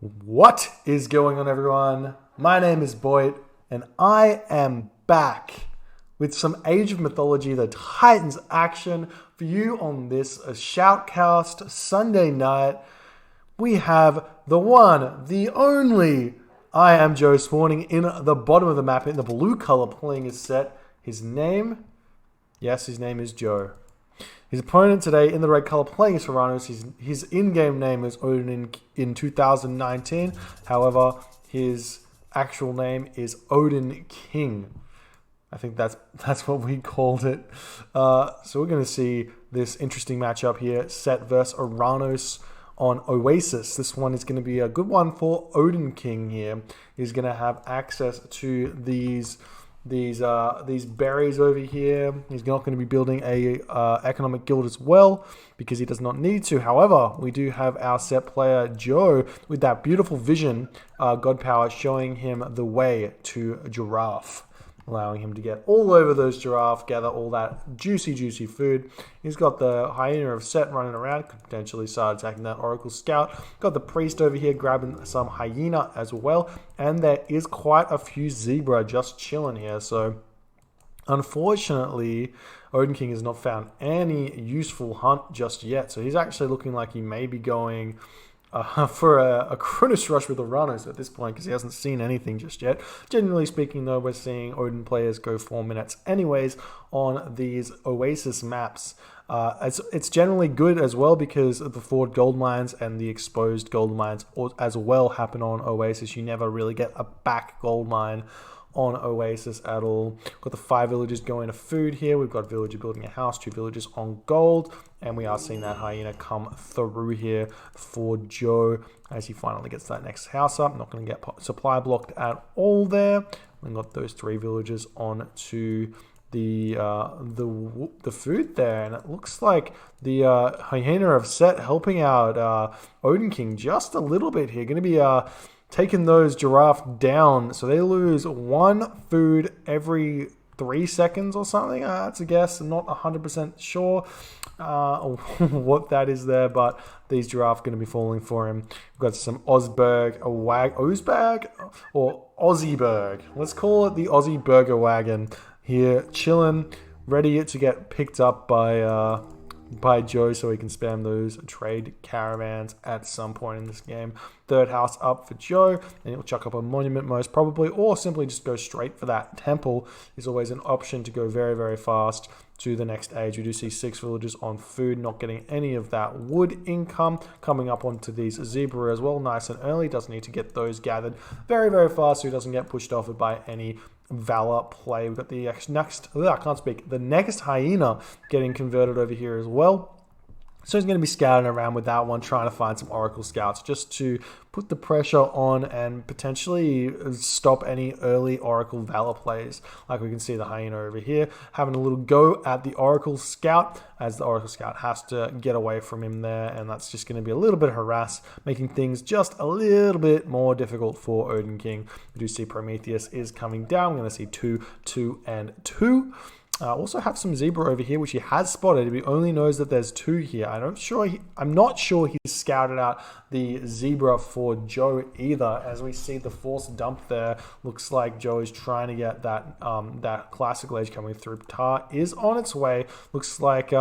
What is going on, everyone? My name is Boyd, and I am back with some Age of Mythology, the Titans action for you on this Shoutcast Sunday night. We have the one, the only, I am Joe spawning in the bottom of the map in the blue color playing his set. His name is Joe. His opponent today in the red color playing is Oranos. His in-game name is Odin in 2019. However, his actual name is OdinKing. I think that's what we called it. So we're going to see this interesting matchup here. Set versus Oranos on Oasis. This one is going to be a good one for OdinKing here. He's going to have access to these berries over here. He's not going to be building a economic guild as well because he does not need to. However, we do have our set player Joe with that beautiful vision, god power, showing him the way to a giraffe, allowing him to get all over those giraffe, gather all that juicy food. He's got the hyena of set running around, could potentially start attacking that oracle scout. Got the priest over here grabbing some hyena as well, and there is quite a few zebra just chilling here. So unfortunately, OdinKing has not found any useful hunt just yet. So he's actually looking like he may be going for a Cronus rush with Oranos at this point because he hasn't seen anything just yet. Generally speaking, though, we're seeing Odin players go 4 minutes anyways on these Oasis maps. It's generally good as well because the forward gold mines and the exposed gold mines as well happen on Oasis. You never really get a back gold mine on Oasis at all. Got the 5 villagers going to food here. We've got a villager building a house, 2 villagers on gold, and we are seeing that hyena come through here for Joe as he finally gets that next house up. Not going to get supply blocked at all there. We've got those 3 villagers on to the food there, and it looks like the hyena of set helping out OdinKing just a little bit here. Going to be taking those giraffe down, so they lose 1 food every 3 seconds or something. That's a guess. I'm not 100% sure what that is there, but these giraffe going to be falling for him. We've got some Ozberg or Aussieberg. Let's call it the Aussie Burger Wagon here, chilling, ready to get picked up by Joe so he can spam those trade caravans at some point in this game. 3rd house up for Joe, and he'll chuck up a monument most probably, or simply just go straight for that temple. Is always an option to go very fast to the next age. We do see 6 villagers on food, not getting any of that wood income. Coming up onto these zebra as well, nice and early. Doesn't need to get those gathered very fast so he doesn't get pushed off by any Valor play. We've got the the next hyena getting converted over here as well. So he's going to be scouting around with that one, trying to find some Oracle Scouts just to put the pressure on and potentially stop any early Oracle Valor plays. Like we can see the hyena over here having a little go at the Oracle Scout as the Oracle Scout has to get away from him there, and that's just going to be a little bit of harass, making things just a little bit more difficult for OdinKing. We do see Prometheus is coming down. We're going to see 2, 2, and 2. Also have some zebra over here, which he has spotted. He only knows that there's 2 here. I'm not sure he's scouted out the zebra for Joe either. As we see the force dump there, looks like Joe is trying to get that classical age coming through. Tar is on its way. Looks like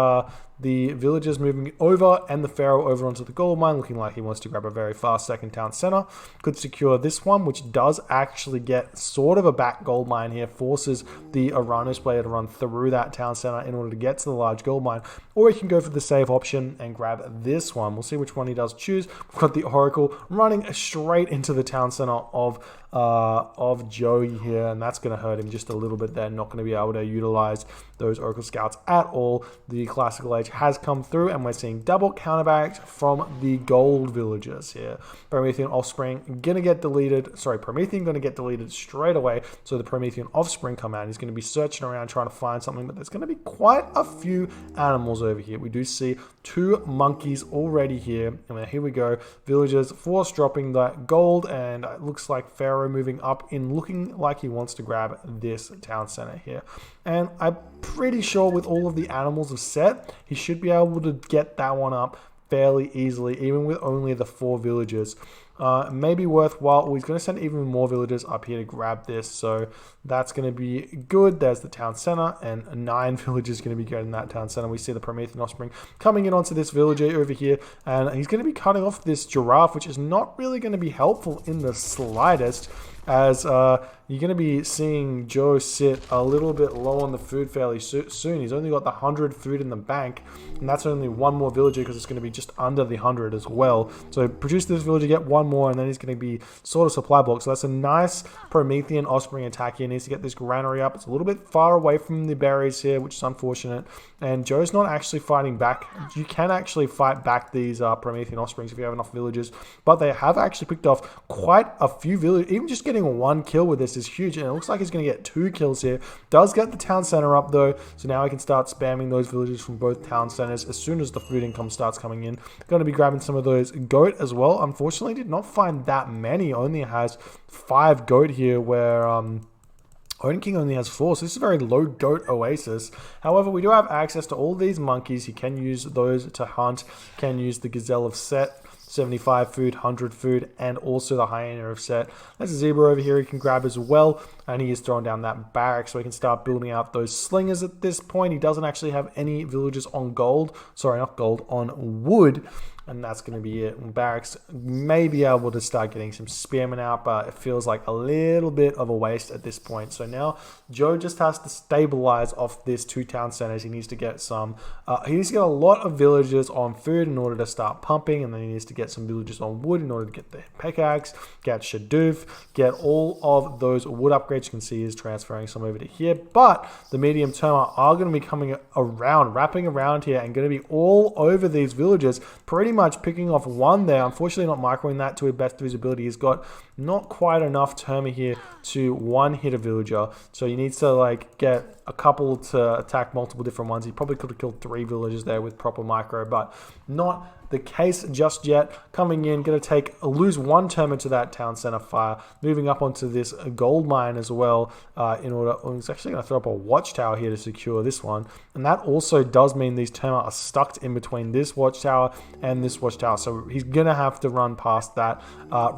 the villagers moving over and the pharaoh over onto the gold mine, looking like he wants to grab a very fast second town center. Could secure this one, which does actually get sort of a back gold mine here, forces the Oranos player to run through that town center in order to get to the large gold mine, or he can go for the save option and grab this one. We'll see which one he does choose. We've got the Oracle running straight into the town center of Joey here, and that's going to hurt him just a little bit there. Not going to be able to utilize those Oracle Scouts at all. The classical age has come through, and we're seeing double counteract from the gold villagers here. Promethean offspring going to get deleted. Promethean going to get deleted straight away. So the Promethean offspring come out. He's going to be searching around trying to find something, but there's going to be quite a few animals over here. We do see 2 monkeys already here, and then here we go. Villagers force dropping that gold, and it looks like Pharaoh moving up in, looking like he wants to grab this town center here. And I'm pretty sure with all of the animals of set, he should be able to get that one up fairly easily, even with only the 4 villagers. Maybe worthwhile. He's going to send even more villagers up here to grab this, so that's going to be good. There's the town center, and 9 villagers going to be getting that town center. We see the Promethean offspring coming in onto this villager over here, and he's going to be cutting off this giraffe, which is not really going to be helpful in the slightest, as you're going to be seeing Joe sit a little bit low on the food fairly soon. He's only got the 100 food in the bank, and that's only one more villager because it's going to be just under the 100 as well. So produce this villager, get one more, and then he's going to be sort of supply block. So that's a nice Promethean offspring attack here. He needs to get this granary up. It's a little bit far away from the berries here, which is unfortunate. And Joe's not actually fighting back. You can actually fight back these Promethean offsprings if you have enough villagers, but they have actually picked off quite a few villagers. Even just getting 1 kill with this is huge, and it looks like he's going to get 2 kills here. Does get the town center up though, so now he can start spamming those villagers from both town centers as soon as the food income starts coming in. Going to be grabbing some of those goat as well. Unfortunately, did not find that many. Only has 5 goat here, where OdinKing only has 4, so this is a very low goat oasis. However, we do have access to all these monkeys. He can use those to hunt, can use the gazelle of Set, 75 food, 100 food, and also the hyena of Set. There's a zebra over here he can grab as well, and he is throwing down that barrack so he can start building out those slingers at this point. He doesn't actually have any villagers on gold. Sorry, not gold, on wood. And that's going to be it. Barracks may be able to start getting some spearmen out, but it feels like a little bit of a waste at this point. So now Joe just has to stabilize off this 2 town centers. He needs to get some, he needs to get a lot of villagers on food in order to start pumping, and then he needs to get some villagers on wood in order to get the pickaxe, get Shadoof, get all of those wood upgrades. You can see he's transferring some over to here, but the medium terma are going to be coming around, wrapping around here, and going to be all over these villagers, pretty much picking off 1 there. Unfortunately, not microing that to the best of his ability. He's got not quite enough terma here to 1-hit a villager, so he needs to like get a couple to attack multiple different ones. He probably could have killed 3 villagers there with proper micro, but not the case just yet. Coming in, going to lose 1 terma to that town center fire, moving up onto this gold mine as well, in order, he's actually going to throw up a watchtower here to secure this one, and that also does mean these terma are stuck in between this watchtower and this watchtower, so he's going to have to run past that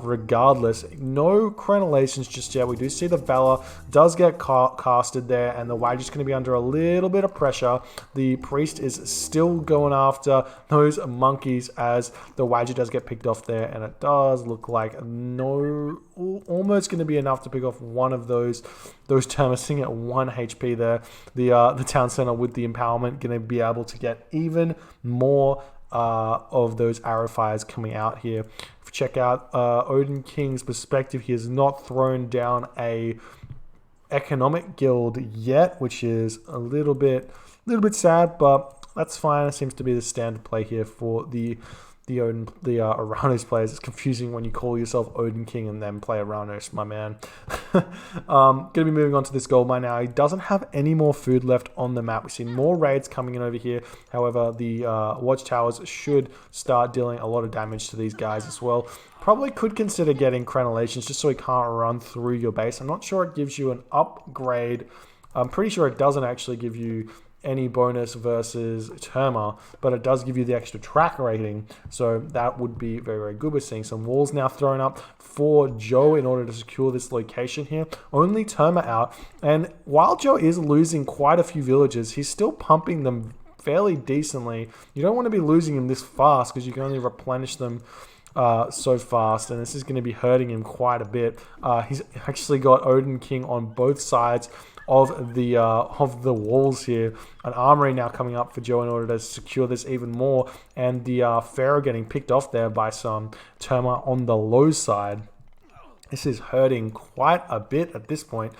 regardless. No crenellations just yet. We do see the Valor does get casted there, and the Wager's going to be under a little bit of pressure. The priest is still going after those monkeys as the Wager does get picked off there, and it does look like almost going to be enough to pick off one of those terma, sitting at 1 HP there. The town center with the empowerment going to be able to get even more of those arrow fires coming out here. If you check out OdinKing's perspective, he has not thrown down a economic guild yet, which is a little bit sad, but that's fine. It seems to be the standard play here for the Oranos players. It's confusing when you call yourself OdinKing and then play Oranos, my man. Gonna be moving on to this gold mine now. He doesn't have any more food left on the map. We see more raids coming in over here. However, the watchtowers should start dealing a lot of damage to these guys as well. Probably could consider getting crenellations just so he can't run through your base. I'm not sure it gives you an upgrade. I'm pretty sure it doesn't actually give you any bonus versus terma, but it does give you the extra track rating, so that would be very, very good. We're seeing some walls now thrown up for Joe in order to secure this location here. Only terma out, and while Joe is losing quite a few villagers, he's still pumping them fairly decently. You don't want to be losing them this fast because you can only replenish them so fast, and this is going to be hurting him quite a bit. He's actually got OdinKing on both sides of the walls here. An armory now coming up for Joe in order to secure this even more, and the Pharaoh getting picked off there by some terma on the low side. This is hurting quite a bit at this point.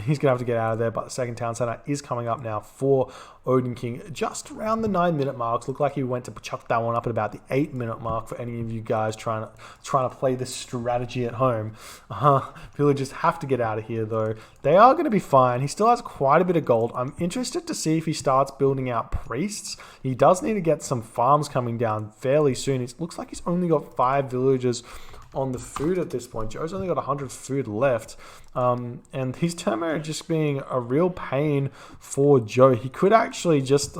He's going to have to get out of there, but the second town center is coming up now for OdinKing. Just around the 9-minute marks. Looked like he went to chuck that one up at about the 8-minute mark for any of you guys trying to play this strategy at home. Villagers have to get out of here, though. They are going to be fine. He still has quite a bit of gold. I'm interested to see if he starts building out priests. He does need to get some farms coming down fairly soon. It looks like he's only got 5 villagers on the food at this point. Joe's only got 100 food left. And his Terma are just being a real pain for Joe. He could actually just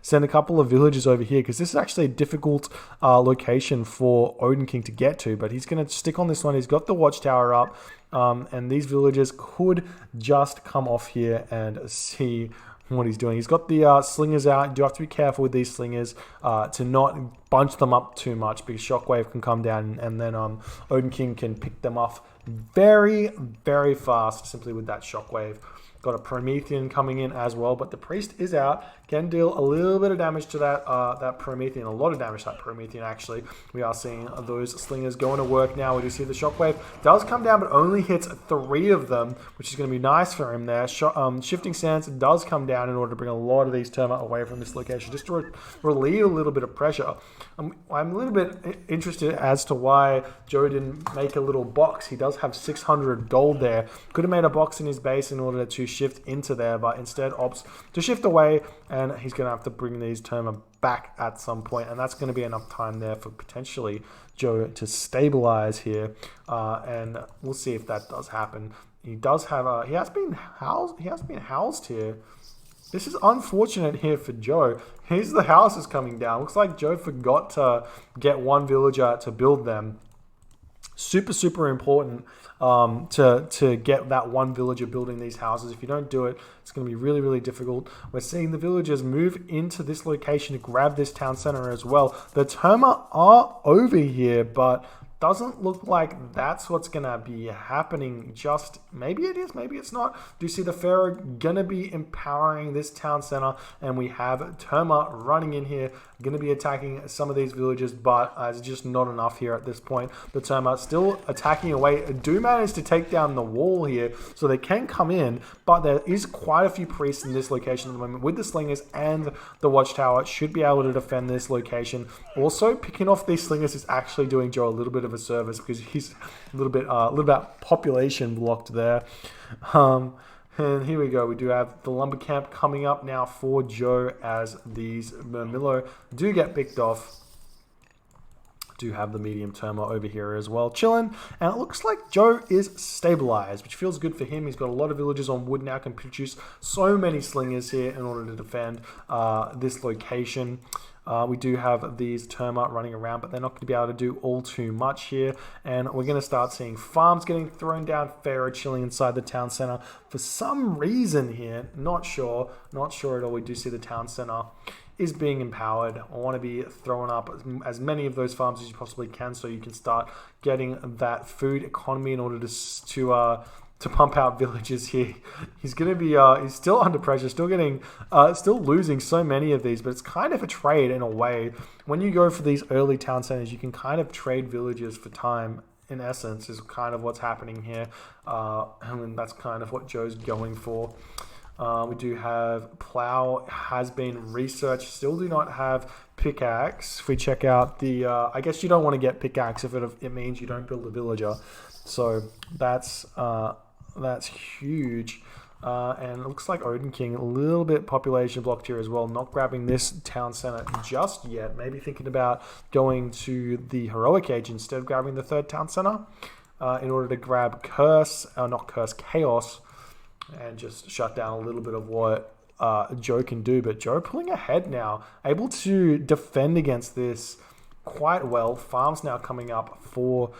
send a couple of villagers over here, because this is actually a difficult location for OdinKing to get to. But he's going to stick on this one. He's got the watchtower up. And these villagers could just come off here and see what he's doing. He's got the slingers out. You do have to be careful with these slingers to not bunch them up too much, because shockwave can come down, and then OdinKing can pick them off very, very fast simply with that shockwave. Got a Promethean coming in as well, but the priest is out. Can deal a little bit of damage to that Promethean, a lot of damage to that Promethean actually. We are seeing those slingers going to work now. We do see the shockwave does come down, but only hits 3 of them, which is going to be nice for him there. Shifting Sands does come down in order to bring a lot of these Terma away from this location, just to relieve a little bit of pressure. I'm a little bit interested as to why Joe didn't make a little box. He does have 600 gold there. Could have made a box in his base in order to shift into there, but instead opts to shift away, and he's going to have to bring these Terma back at some point, and that's going to be enough time there for potentially Joe to stabilize here, and we'll see if that does happen. He does have he has been housed here. This is unfortunate here for Joe. Here's the houses coming down. Looks like Joe forgot to get one villager to build them. Super important to get that one villager building these houses. If you don't do it, it's going to be really difficult. We're seeing the villagers move into this location to grab this town center as well. The Terma are over here, but doesn't look like that's what's going to be happening. Just maybe it is, maybe it's not. Do you see the Pharaoh going to be empowering this town center? And we have Terma running in here, going to be attacking some of these villages, but it's just not enough here at this point. The Terma still attacking away. Do manage to take down the wall here, so they can come in, but there is quite a few priests in this location at the moment with the slingers and the watchtower. Should be able to defend this location. Also, picking off these slingers is actually doing Joe a little bit of a service, because he's a little bit population blocked there. And here we go. We do have the lumber camp coming up now for Joe, as these Murmillo do get picked off. Do have the medium Terma over here as well, chilling, and it looks like Joe is stabilized, which feels good for him. He's got a lot of villagers on wood now, can produce so many slingers here in order to defend this location. We do have these Terma running around, but they're not going to be able to do all too much here. And we're going to start seeing farms getting thrown down. Pharaoh chilling inside the town center for some reason here. Not sure at all. We do see the town center is being empowered. I want to be throwing up as many of those farms as you possibly can, so you can start getting that food economy in order to pump out villages here. He's going to be, he's still under pressure, still losing so many of these, but it's kind of a trade in a way. When you go for these early town centers, you can kind of trade villages for time, in essence, is kind of what's happening here. And that's kind of what Joe's going for. We do have plow has been researched. Still do not have pickaxe. If we check out the, I guess you don't want to get pickaxe if it means you don't build a villager. So that's huge. And it looks like OdinKing, a little bit population blocked here as well. Not grabbing this town center just yet. Maybe thinking about going to the Heroic Age instead of grabbing the third town center in order to grab Chaos, and just shut down a little bit of what Joe can do. But Joe pulling ahead now, able to defend against this quite well. Farms now coming up for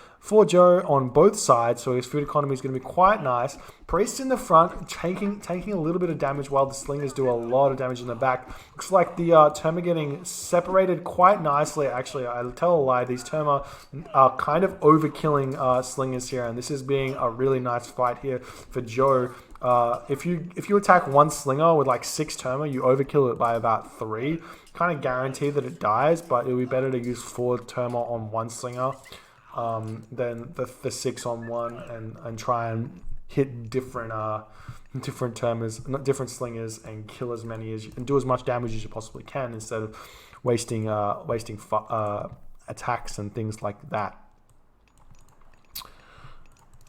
Joe on both sides, so his food economy is going to be quite nice. Priests in the front taking a little bit of damage, while the slingers do a lot of damage in the back. Looks like the Terma getting separated quite nicely. Actually, I'll tell a lie. These Terma are kind of overkilling slingers here, and this is being a really nice fight here for Joe. If you attack one slinger with like 6 Terma, you overkill it by about 3. Kind of guarantee that it dies, but it would be better to use 4 Terma on one slinger than the 6 on one, and try and hit different Termas, not different slingers, and kill as many as and do as much damage as you possibly can, instead of wasting attacks and things like that.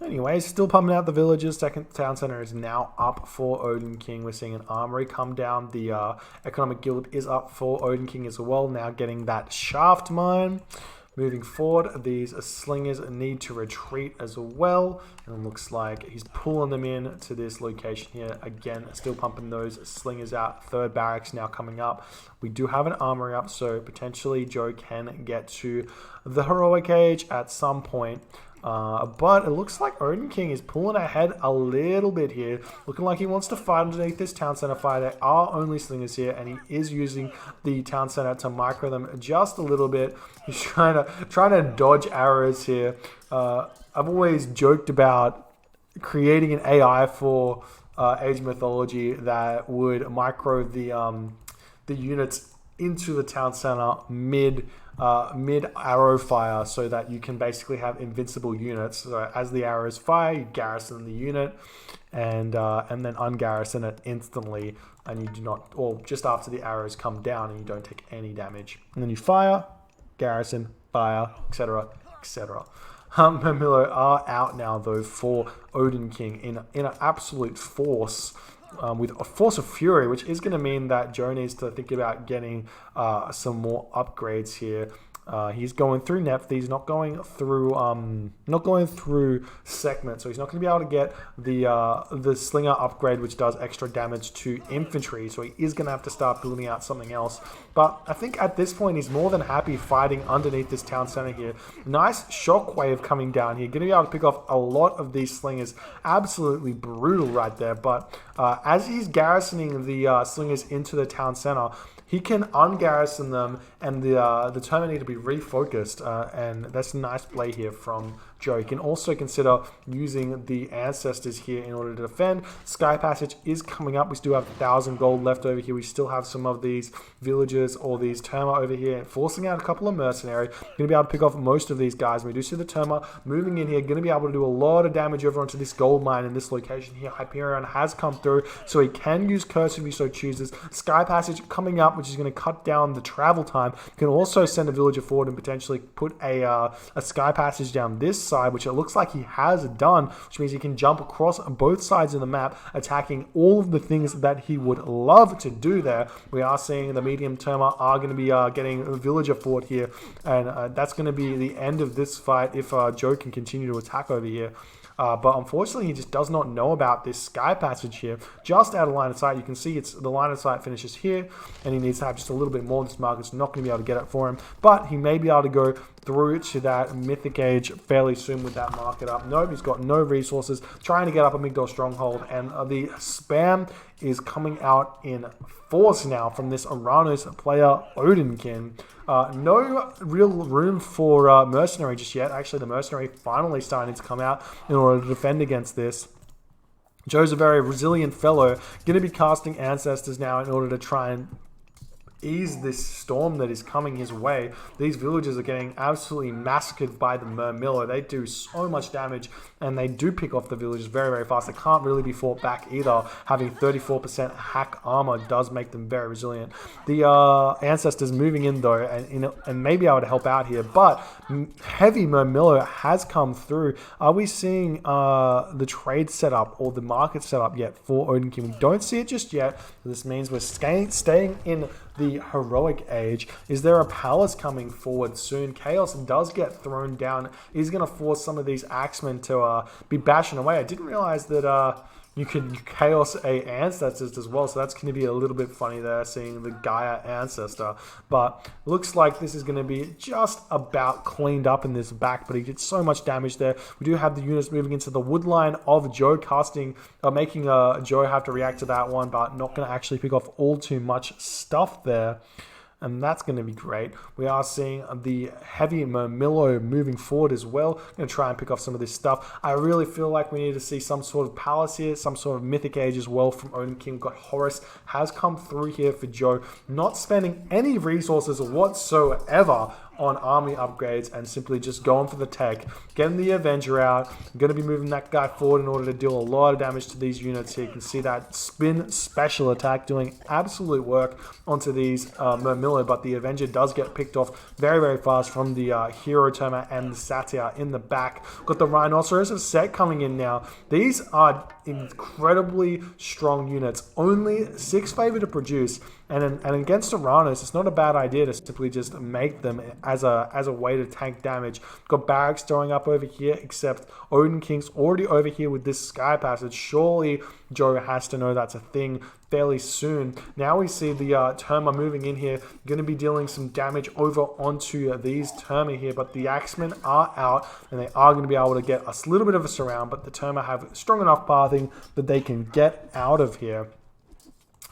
Anyways, still pumping out the villagers. Second town center is now up for OdinKing. We're seeing an armory come down. The economic guild is up for OdinKing as well. Now getting that shaft mine. Moving forward, these slingers need to retreat as well. And it looks like he's pulling them in to this location here. Again, still pumping those slingers out. Third barracks now coming up. We do have an armory up, so potentially Joe can get to the heroic age at some point. But it looks like OdinKing is pulling ahead a little bit here. Looking like he wants to fight underneath this town center fire. There are only slingers here, and he is using the town center to micro them just a little bit. He's trying to dodge arrows here. I've always joked about creating an AI for Age of Mythology that would micro the units into the town center mid arrow fire, so that you can basically have invincible units. So as the arrows fire, you garrison the unit and then ungarrison it instantly, and you do not, or just after the arrows come down, and you don't take any damage. And then you fire, garrison, fire, etc., etc. Mermillo are out now though for OdinKing in an absolute force. With a force of fury, which is going to mean that Joe needs to think about getting some more upgrades here. He's going through Neph. He's not going through segment, so he's not going to be able to get the slinger upgrade, which does extra damage to infantry. So he is going to have to start building out something else. But I think at this point he's more than happy fighting underneath this town center here. Nice shockwave coming down here. Going to be able to pick off a lot of these slingers. Absolutely brutal right there. But as he's garrisoning the slingers into the town center, he can ungarrison them, and the turn need to be refocused, and that's a nice play here from Joe. You can also consider using the ancestors here in order to defend. Sky Passage is coming up. We still have 1,000 gold left over here. We still have some of these villagers or these Terma over here, forcing out a couple of mercenary. Going to be able to pick off most of these guys. We do see the Terma moving in here. Going to be able to do a lot of damage over onto this gold mine in this location here. Hyperion has come through, so he can use Curse if he so chooses. Sky Passage coming up, which is going to cut down the travel time. You can also send a villager forward and potentially put a Sky Passage down this side, which it looks like he has done, which means he can jump across both sides of the map, attacking all of the things that he would love to do there. We are seeing the medium Terma are going to be getting a villager forward here, and that's going to be the end of this fight if Joe can continue to attack over here. But unfortunately, he just does not know about this Sky Passage here. Just out of line of sight, you can see it's the line of sight finishes here, and he needs to have just a little bit more. This market's not going to be able to get it for him, but he may be able to go through to that Mythic Age fairly soon with that market up. Nope, he's got no resources. Trying to get up a Migdol Stronghold, and the spam is coming out in force now from this Oranos player, OdinKing. No real room for Mercenary just yet. Actually, the Mercenary finally starting to come out in order to defend against this. Joe's a very resilient fellow. Going to be casting Ancestors now in order to try and ease this storm that is coming his way. These villagers are getting absolutely massacred by the Mermillo. They do so much damage, and they do pick off the villagers very, very fast. They can't really be fought back either. Having 34% hack armor does make them very resilient. The Ancestors moving in though, and maybe I would help out here, but heavy Mermillo has come through. Are we seeing the trade setup or the market setup yet for OdinKing? We don't see it just yet. This means we're staying in the heroic age. Is there a palace coming forward soon? Chaos does get thrown down. He's going to force some of these axemen to be bashing away. I didn't realize that you could chaos a ancestors as well, so that's going to be a little bit funny there, seeing the Gaia ancestor. But looks like this is going to be just about cleaned up in this back, but he did so much damage there. We do have the units moving into the wood line of Joe, making Joe have to react to that one, but not going to actually pick off all too much stuff there. And that's going to be great. We are seeing the heavy Mermillo moving forward as well. I'm going to try and pick off some of this stuff. I really feel like we need to see some sort of palace here, some sort of Mythic Age as well from OdinKing. We've got Horus has come through here for Joe, not spending any resources whatsoever on army upgrades and simply just going for the tech, getting the Avenger out. I'm going to be moving that guy forward in order to deal a lot of damage to these units here. You can see that spin special attack doing absolute work onto these Mermillo, but the Avenger does get picked off very, very fast from the Hero Terma and the Satyr in the back. Got the Rhinoceros of Set coming in now. These are incredibly strong units. Only 6 favor to produce. And against Oranos, it's not a bad idea to simply just make them as a way to tank damage. Got barracks throwing up over here, except OdinKing's already over here with this Sky Passage. Surely Joe has to know that's a thing fairly soon. Now we see the Terma moving in here, going to be dealing some damage over onto these Terma here, but the Axemen are out, and they are going to be able to get a little bit of a surround, but the Terma have strong enough pathing that they can get out of here.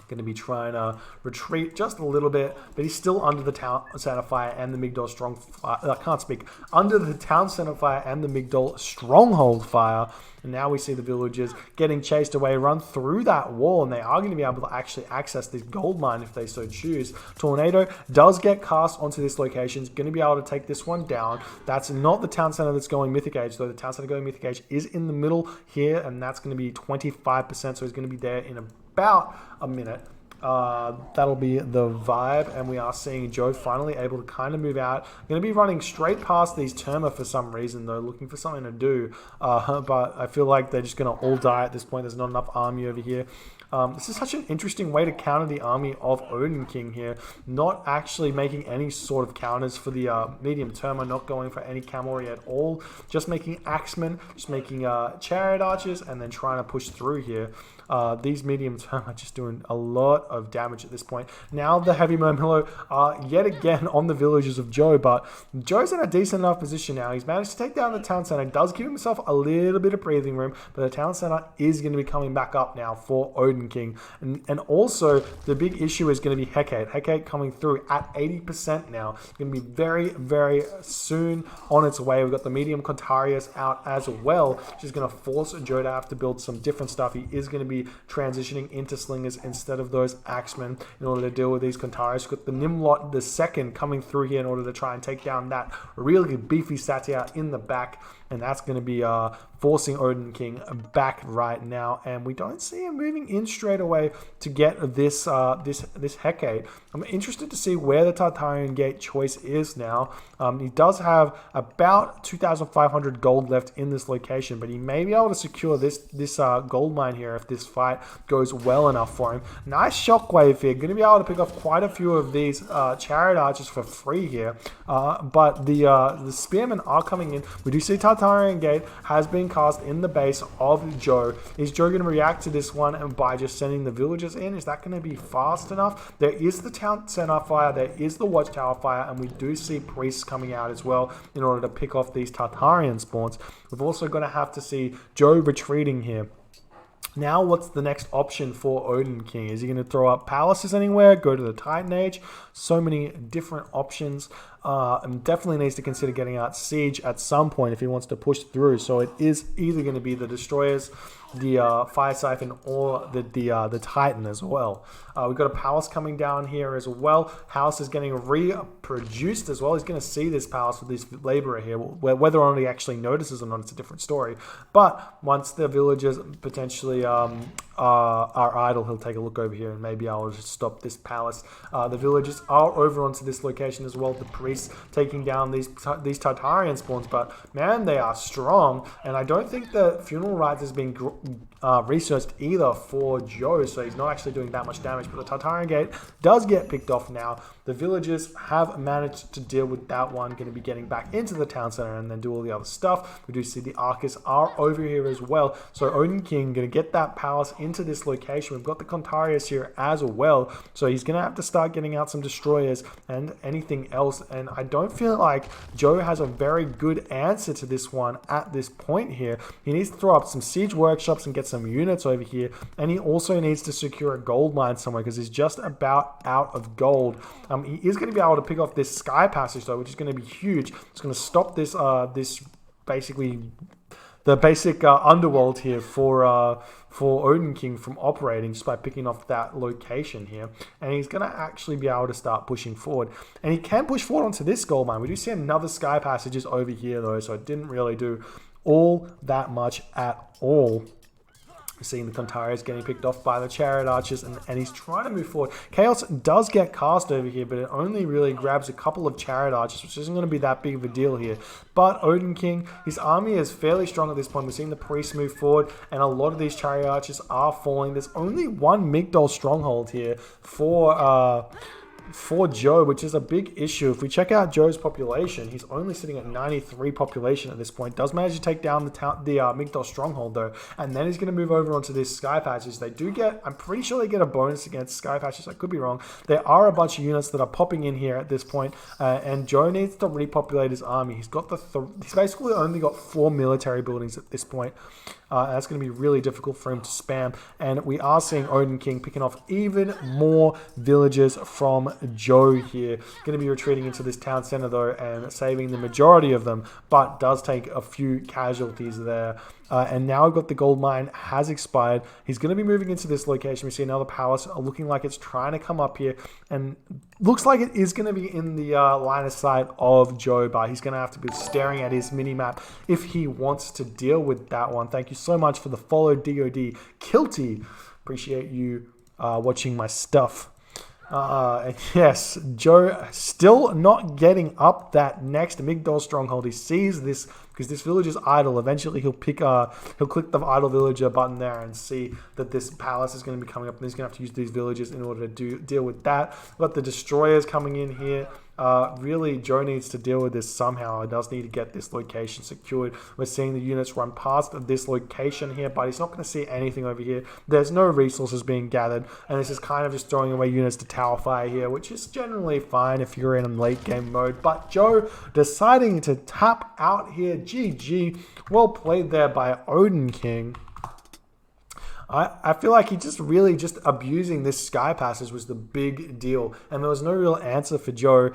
Going to be trying to retreat just a little bit, but he's still under the town center fire and the Migdol strong fire. I can't speak. Under the town center fire and the Migdol stronghold fire. And now we see the villagers getting chased away, run through that wall, and they are going to be able to actually access this gold mine if they so choose. Tornado does get cast onto this location. He's going to be able to take this one down. That's not the town center that's going Mythic Age, though. The town center going Mythic Age is in the middle here, and that's going to be 25%, so he's going to be there in about a minute. That'll be the vibe, and we are seeing Joe finally able to kind of move out. Going to be running straight past these Terma for some reason, though, looking for something to do, but I feel like they're just going to all die at this point. There's not enough army over here. This is such an interesting way to counter the army of OdinKing here, not actually making any sort of counters for the medium Terma, not going for any cavalry at all, just making Axemen, just making chariot archers, and then trying to push through here. These medium Terma are just doing a lot of damage at this point. Now the heavy Murmillo are yet again on the villagers of Joe, but Joe's in a decent enough position now. He's managed to take down the town center, does give himself a little bit of breathing room, but the town center is going to be coming back up now for OdinKing. And also, the big issue is going to be Hecate. Hecate coming through at 80% now. It's going to be very, very soon on its way. We've got the medium Contarius out as well, which is going to force Joe to have to build some different stuff. He is going to be transitioning into slingers instead of those axemen in order to deal with these Contarius. Got the Nimlot the second coming through here in order to try and take down that really beefy Satyr in the back, and that's going to be forcing OdinKing back right now, and we don't see him moving in straight away to get this this Hecate. I'm interested to see where the Tartarian Gate choice is now. He does have about 2,500 gold left in this location, but he may be able to secure this gold mine here if this fight goes well enough for him. Nice shockwave here. Going to be able to pick off quite a few of these chariot archers for free here, but the spearmen are coming in. We do see Tartarian Gate has been cast in the base of Joe. Is Joe going to react to this one and by just sending the villagers in? Is that going to be fast enough? There is the town center fire, there is the watchtower fire, and we do see priests coming out as well in order to pick off these Tartarian spawns. We've also got to have to see Joe retreating here. Now, what's the next option for OdinKing? Is he going to throw up palaces anywhere? Go to the Titan Age? So many different options. And definitely needs to consider getting out Siege at some point if he wants to push through. So it is either going to be the Destroyers, the Fire Siphon, or the Titan as well. We've got a palace coming down here as well. House is getting reproduced as well. He's going to see this palace with this laborer here. Whether or not he actually notices or not, it's a different story. But once the villagers potentially are idle, he'll take a look over here and maybe I'll just stop this palace. The villagers are over onto this location as well. The priests taking down these Tartarian spawns, but man, they are strong. And I don't think the funeral rites has been researched either for Joe, so he's not actually doing that much damage. But the Tartarian Gate does get picked off now. The villagers have managed to deal with that one, going to be getting back into the town center and then do all the other stuff. We do see the Arcus are over here as well. So OdinKing going to get that palace into this location. We've got the Contarius here as well. So he's going to have to start getting out some destroyers and anything else. And I don't feel like Joe has a very good answer to this one at this point here. He needs to throw up some siege workshops and get some units over here. And he also needs to secure a gold mine somewhere because he's just about out of gold. He is going to be able to pick off this Sky Passage though, which is going to be huge. It's going to stop this basically the basic underworld here for OdinKing from operating just by picking off that location here. And he's going to actually be able to start pushing forward. And he can push forward onto this gold mine. We do see another Sky Passages over here though, so it didn't really do all that much at all. Seeing the Contarius getting picked off by the Chariot Archers, and he's trying to move forward. Chaos does get cast over here, but it only really grabs a couple of Chariot Archers, which isn't going to be that big of a deal here. But OdinKing, his army is fairly strong at this point. We're seeing the priests move forward, and a lot of these Chariot Archers are falling. There's only one Migdol stronghold here for Joe, which is a big issue. If we check out Joe's population, he's only sitting at 93 population at this point. Does manage to take down the Migdol stronghold though, and then he's going to move over onto these Sky Patches. They do get, I'm pretty sure they get a bonus against Sky Patches. I could be wrong. There are a bunch of units that are popping in here at this point, and Joe needs to repopulate his army. He's got he's basically only got 4 military buildings at this point. That's going to be really difficult for him to spam, and we are seeing OdinKing picking off even more villagers from Joe here. Going to be retreating into this town center though and saving the majority of them, but does take a few casualties there. And now we've got the gold mine has expired. He's going to be moving into this location. We see another palace looking like it's trying to come up here, and looks like it is going to be in the line of sight of Joe, but he's going to have to be staring at his mini-map if he wants to deal with that one. Thank you so much for the follow, DOD Kilty. Appreciate you watching my stuff. Yes, Joe still not getting up that next Migdol stronghold. He sees this because this village is idle. Eventually he'll click the idle villager button there and see that this palace is going to be coming up, and he's going to have to use these villagers in order to deal with that. We've got the destroyers coming in here. Really, Joe needs to deal with this somehow. He does need to get this location secured. We're seeing the units run past this location here, but he's not going to see anything over here. There's no resources being gathered, and this is kind of just throwing away units to tower fire here, which is generally fine if you're in late game mode. But Joe deciding to tap out here. GG. Well played there by OdinKing. I feel like he really just abusing this Sky Passage was the big deal. And there was no real answer for Joe,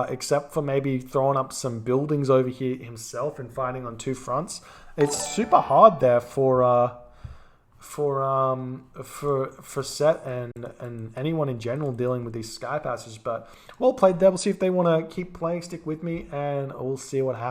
except for maybe throwing up some buildings over here himself and fighting on 2 fronts. It's super hard there for Set and anyone in general dealing with these Sky Passages. But well played there. We'll see if they want to keep playing, stick with me, and we'll see what happens.